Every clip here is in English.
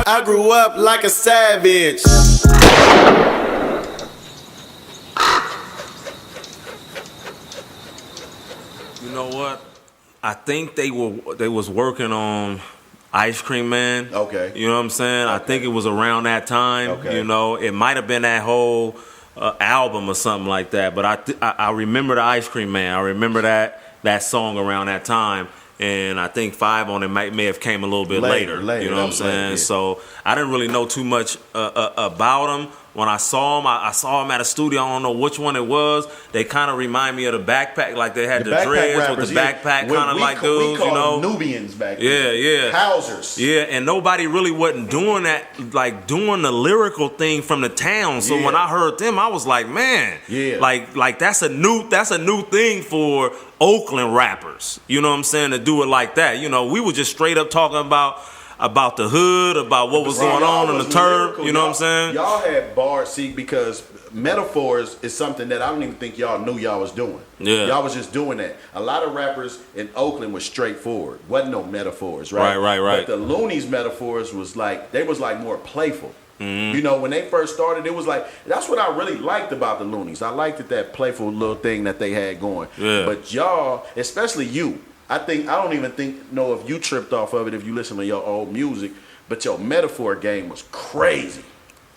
I grew up like a savage. You know what? I think they was working on Ice Cream Man. Okay. You know what I'm saying? Okay. I think it was around that time. Okay. You know, it might have been that whole album or something like that. But I remember the Ice Cream Man. I remember that song around that time. And I think 5 on it may have came a little bit later. You know what I'm saying? Yeah. So I didn't really know too much about him. When I saw him, I saw him at a studio. I don't know which one it was. They kind of remind me of the backpack, like they had the dreads rappers, with the backpack kind of like dudes, we you know. Nubians back then. Yeah. Housers. Yeah, and nobody really wasn't doing that, like doing the lyrical thing from the town. So when I heard them, I was like, man, like that's a new thing for Oakland rappers. You know what I'm saying? To do it like that. You know, we were just straight up talking about the hood, about what was going on the turf. You know what I'm saying? Y'all had bars, because metaphors is something that I don't even think y'all knew y'all was doing. Yeah. Y'all was just doing that. A lot of rappers in Oakland was straightforward. Wasn't no metaphors, right? Right. But the Luniz metaphors was like more playful. Mm-hmm. You know, when they first started, it was like, that's what I really liked about the Luniz. I liked that playful little thing that they had going. Yeah. But y'all, especially you, I don't even know if you tripped off of it if you listen to your old music, but your metaphor game was crazy.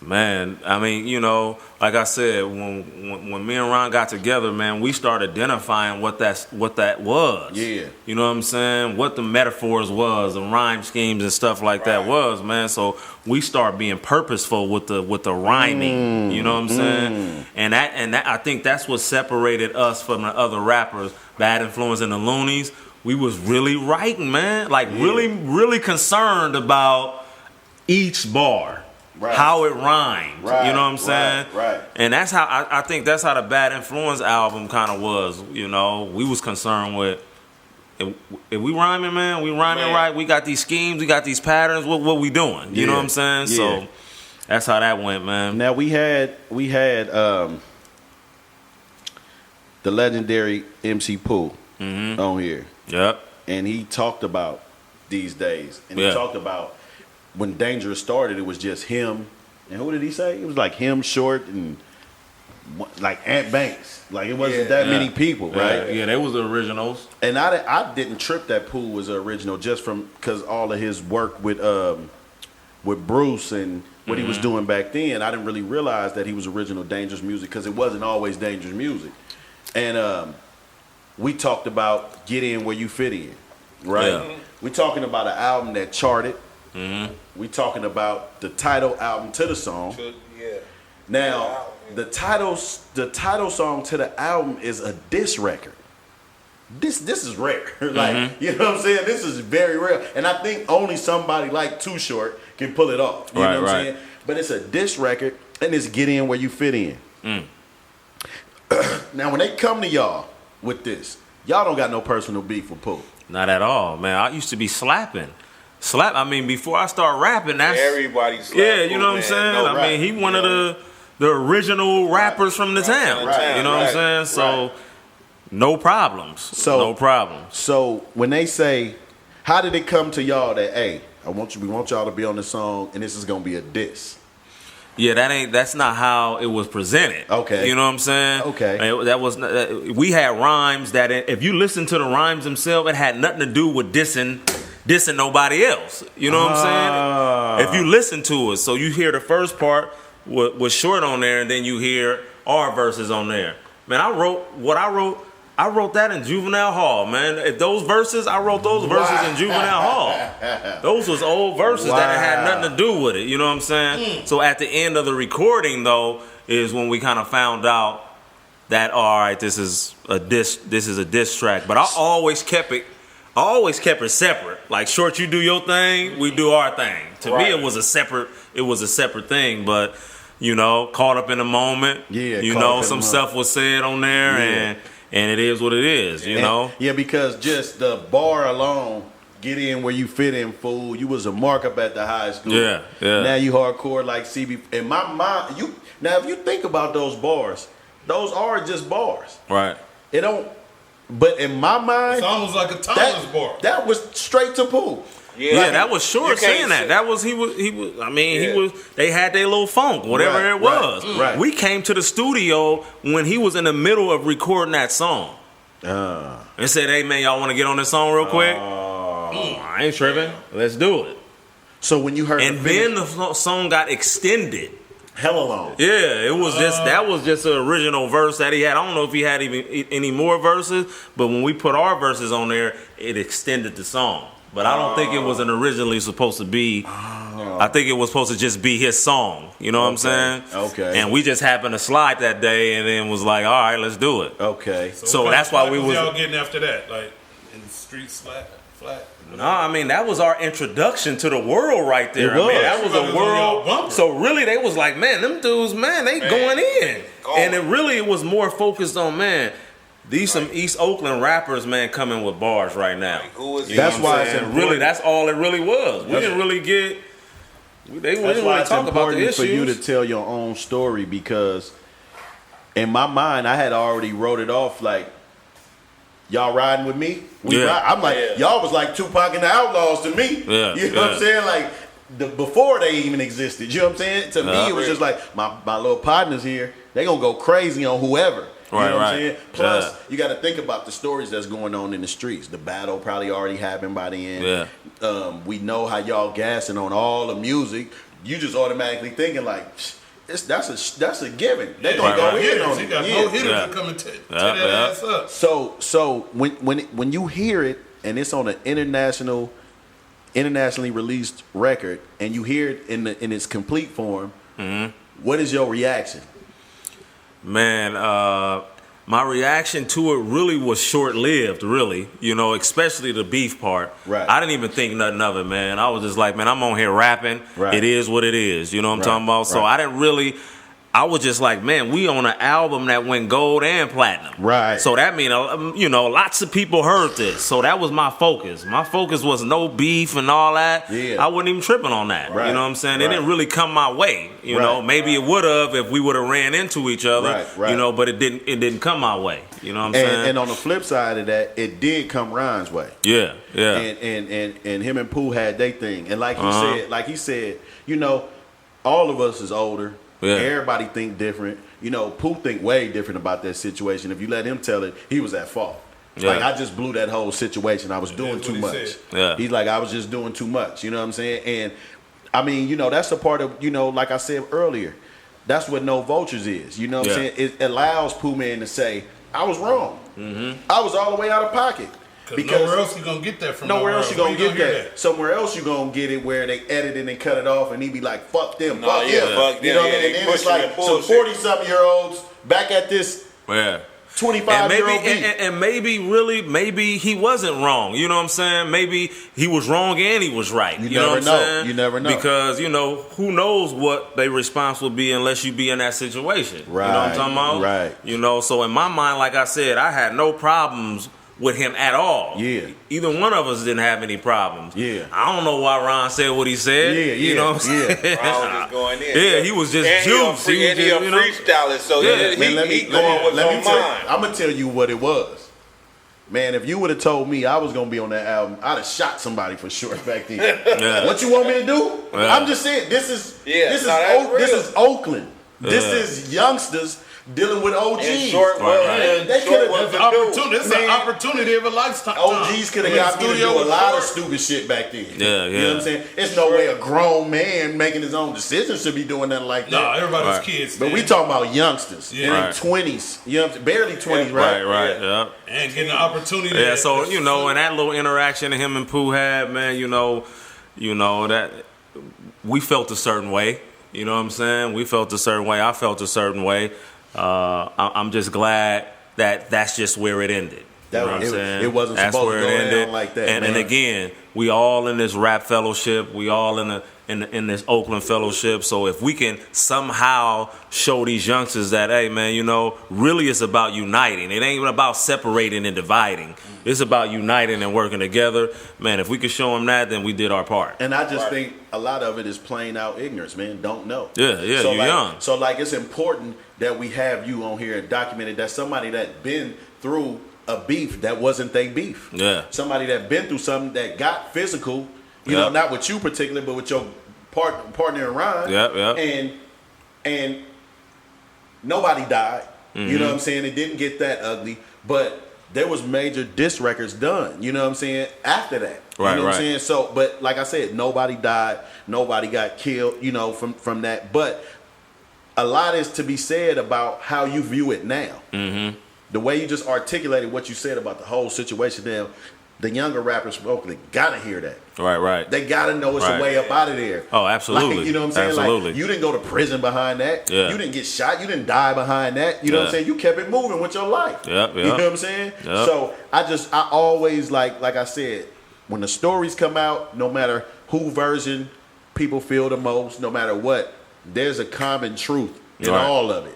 Man, I mean, you know, like I said, when me and Ron got together, man, we started identifying what that was. Yeah. You know what I'm saying? What the metaphors was, and rhyme schemes and stuff like that was, man. So we start being purposeful with the rhyming. You know what I'm saying? And that I think that's what separated us from the other rappers, Bad Influence and the Luniz. We was really writing, man. Like really concerned about each bar. Right. How it rhymed, right, you know what I'm saying? Right. And that's how I think that's how the Bad Influence album kind of was. You know, we was concerned with if we rhyming, man, we rhyming right. We got these schemes, we got these patterns. What we doing? You know what I'm saying? Yeah. So that's how that went, man. Now we had the legendary MC Pooh on here. Yep. And he talked about these days, and he talked about when Dangerous started, it was just him. And who did he say? It was like him, Short, and like Ant Banks. Like it wasn't that many people, right? Yeah, they was the originals. And I didn't trip that Pooh was the original just from because all of his work with Bruce and what he was doing back then. I didn't really realize that he was original Dangerous music because it wasn't always Dangerous music. And we talked about Get In Where You Fit In, right? Yeah. We talking about an album that charted. We talking about the title album to the song. Now, the title song to the album is a diss record. This is rare. Like, you know what I'm saying? This is very rare. And I think only somebody like Too Short can pull it off. You know what I'm saying? But it's a diss record, and it's Get In Where You Fit In. Now, when they come to y'all with this, y'all don't got no personal beef with Pooh. Not at all, man. I used to be slapping. I mean, before I start rapping, that's everybody slapped. Yeah, you know what I'm saying? No, I mean, he one of the original rappers from the town. You know what I'm saying? So no problems. No problems. So when they say, how did it come to y'all that, hey, we want y'all to be on the song and this is gonna be a diss? Yeah, that's not how it was presented. Okay. You know what I'm saying? Okay. That was we had rhymes that if you listen to the rhymes themselves, it had nothing to do with dissing nobody else. You know what I'm saying? If you listen to it, so you hear the first part was Short on there, and then you hear our verses on there. Man, I wrote that in Juvenile Hall, man. If those verses, I wrote those verses in Juvenile Hall. Those was old verses that had nothing to do with it. You know what I'm saying? So at the end of the recording, though, is when we kind of found out that, all right, this is a diss track. But I always kept it separate. Like, Short, you do your thing, we do our thing. To me, it was a separate thing. But you know, caught up in the moment. Yeah, you know, some stuff was said on there, and it is what it is. You know. Yeah, because just the bar alone, Get In Where You Fit In, fool. You was a markup at the high school. Yeah. Now you hardcore like CB. In my mind, if you think about those bars, those are just bars. Right. It don't. But in my mind, it's almost like a Thomas bar. That was straight to Pooh. Yeah, that was Short saying that. That was he was. I mean, he was. They had their little funk, whatever it was. Right. We came to the studio when he was in the middle of recording that song, and said, "Hey man, y'all want to get on this song real quick?" I ain't tripping. Let's do it. So when you heard, and then the song got extended. Hella long. Yeah, it was just that was just the original verse that he had. I don't know if he had even any more verses, but when we put our verses on there, it extended the song. But I don't think it wasn't originally supposed to be. I think it was supposed to just be his song. You know what I'm saying? Okay. And we just happened to slide that day, and then was like, all right, let's do it. Okay. So that's why we was y'all getting after that, like in the streets, flat. No, I mean that was our introduction to the world right there. It was. I mean, that was a world. So really, they was like, man, them dudes, man, they going in, and it was more focused on, man, these some East Oakland rappers, man, coming with bars right now. Like, who is that's why it's important. Really, that's all it really was. We didn't really get. We didn't really talk about the issues. For you to tell your own story, because in my mind, I had already wrote it off like, y'all riding with me? I'm like, y'all was like Tupac and the Outlaws to me. Yeah, you know what I'm saying? Like, before they even existed. You know what I'm saying? To me, it was just like, my little partners here, they going to go crazy on whoever. You know what I'm saying? Plus, you got to think about the stories that's going on in the streets. The battle probably already happened by the end. Yeah. We know how y'all gassing on all the music. You just automatically thinking like, that's a given. They're gonna go in on it. He got no hitters to come and tear that ass up. So when you hear it and it's on an internationally released record and you hear it in its complete form, what is your reaction? Man, my reaction to it really was short-lived, really. You know, especially the beef part. Right. I didn't even think nothing of it, man. I was just like, man, I'm on here rapping. Right. It is what it is. You know what I'm talking about? So I didn't really... I was just like, man, we on an album that went gold and platinum. Right. So that means, lots of people heard this. So that was my focus. My focus was no beef and all that. Yeah. I wasn't even tripping on that. Right. You know what I'm saying? Right. It didn't really come my way. You know, maybe it would have if we would have ran into each other. Right. You know, but it didn't come my way. You know what I'm saying? And on the flip side of that, it did come Ryan's way. Yeah. And him and Pooh had their thing. And like he said, all of us is older. Yeah. Everybody think different. Pooh think way different about that situation. If you let him tell it, he was at fault. Yeah. Like, I just blew that whole situation. I was doing too much. Yeah. He's like, I was just doing too much. You know what I'm saying? And, I mean, that's a part of, like I said earlier, that's what No Vultures is. You know what I'm saying? It allows Poohman to say, I was wrong. Mm-hmm. I was all the way out of pocket. Because nowhere else you gonna get that from. Nowhere else you gonna get that. Somewhere else you gonna get it where they edit it and cut it off, and he be like, "Fuck them, fuck them." You know what I mean? And then it's like some 40-something-year-olds back at this 25-year-old beat. And maybe he wasn't wrong. You know what I'm saying? Maybe he was wrong and he was right. You know what I'm saying? You never know. Because, who knows what their response would be unless you be in that situation. Right. You know what I'm talking about? Right. So in my mind, like I said, I had no problems with him at all. Yeah. Either one of us didn't have any problems. Yeah. I don't know why Ron said what he said. Yeah. You know what I'm saying? Ron was just going in. Yeah, he was just juice. He a freestyler, so he going what's on mine. I'm going to tell you what it was. Man, if you would have told me I was going to be on that album, I'd have shot somebody for sure back then. What you want me to do? I'm just saying, this is Oakland. This is youngsters dealing with OGs. It's an opportunity of a lifetime. OGs could have got me to do a lot of stupid shit back then. You know what I'm saying? It's no way a grown man making his own decisions should be doing nothing like that. No, everybody's kids. But we talking about youngsters in their 20s. Barely 20s, right? Right. And getting the opportunity. Yeah, so, and that little interaction that him and Pooh had, man, that we felt a certain way. You know what I'm saying? We felt a certain way. I felt a certain way. I'm just glad that that's just where it ended. You know what I'm saying? It wasn't that's supposed where to go it ended. down like that. And again, we all in this rap fellowship. We all in this Oakland fellowship. So if we can somehow show these youngsters that, hey man, really it's about uniting. It ain't even about separating and dividing. It's about uniting and working together. Man, if we could show them that, then we did our part. And I just think a lot of it is plain out ignorance, man. Don't know. Yeah, so you're young. So it's important that we have you on here and documented that somebody that been through a beef that wasn't their beef. Yeah. Somebody that been through something that got physical You know, not with you particularly, but with your partner in rhyme. And nobody died. You know what I'm saying? It didn't get that ugly, but there was major diss records done. You know what I'm saying? After that, you know what I'm saying? So, but like I said, nobody died, nobody got killed. You know, from that, but a lot is to be said about how you view it now. The way you just articulated what you said about the whole situation now. The younger rappers they gotta hear that. Right. They gotta know it's a way up out of there. Oh, absolutely. Like, you know what I'm saying? Absolutely. Like, you didn't go to prison behind that. You didn't get shot. You didn't die behind that. You know what I'm saying? You kept it moving with your life. You know what I'm saying? So I always like I said, when the stories come out, no matter who version people feel the most, no matter what, there's a common truth in all of it.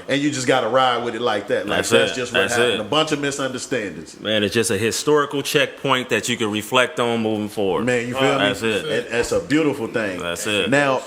And you just got to ride with it like that. Like that's just what happened. A bunch of misunderstandings. Man, it's just a historical checkpoint that you can reflect on moving forward. Man, you feel me? That's it. That's a beautiful thing. That's it. Now